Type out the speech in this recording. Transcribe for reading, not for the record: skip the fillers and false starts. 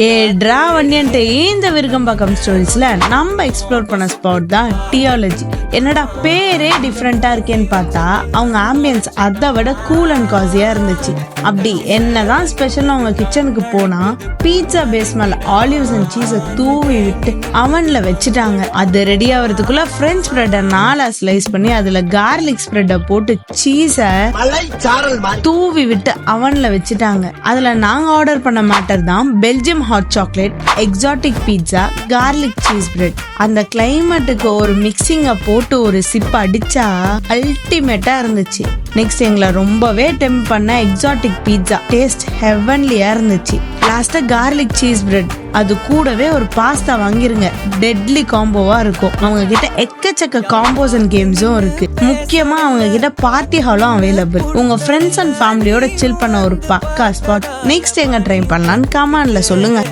ஏட்ரா வண்டியன்ட்டு இந்த விருகம்பாக்கம் ஸ்டோரிஸ்ல நம்ம எக்ஸ்ப்ளோர் பண்ண ஸ்பாட் தான் டியாலஜி. என்னடா பேரே டிஃப்ரெண்டா இருக்கேன்னு பார்த்தா அவங்க ஆம்பியன்ஸ் அதை விட கூல் அண்ட் காசியா இருந்துச்சு. அப்படி என்னதான் ஸ்பெஷல் அவங்க கிச்சனுக்கு போனா பீட்சா பேஸ் மேல ஆலிவ்ஸ் அண்ட் சீஸை தூவி விட்டு அவன்ல வச்சுட்டாங்க. அது ரெடி ஆகிறதுக்குள்ள பிரெஞ்ச் பிரெட்டை 4 ஸ்லைஸ் பண்ணி அதுல கார்லிக் ஸ்ப்ரெட்டை போட்டு சீஸை தூவி விட்டு அவன்ல வச்சுட்டாங்க. அதுல நாங்க ஆர்டர் பண்ண மேட்டர் தான் Belgium hot chocolate, exotic pizza, garlic cheese bread. அந்த கிளைமேட்டுக்கு ஒரு மிக்சிங்க போட்டு ஒரு சிப் அடிச்சா அல்டிமேட்டா இருந்துச்சு. நெக்ஸ்ட் எங்களை ரொம்பவே டெம்ப் பண்ண எக்ஸாட்டிக் பீட்சா டேஸ்ட் ஹெவன்லியா இருந்துச்சு. லாஸ்டா கார்லிக் சீஸ் பிரெட், அது கூடவே ஒரு பாஸ்தா வாங்கிருங்க, டெட்லி காம்போவா இருக்கும். அவங்க கிட்ட எக்கச்சக்க காம்போஸ் அண்ட் கேம்ஸும் இருக்கு. முக்கியமா அவங்க கிட்ட பார்ட்டி ஹாலும் அவைலபிள். உங்க ஃப்ரெண்ட்ஸ் அண்ட் ஃபேமிலியோட சில் பண்ண ஒரு பக்கா ஸ்பாட். நெக்ஸ்ட் எங்க ட்ரை பண்ணலாம்னு கமெண்ட்ல சொல்லுங்க.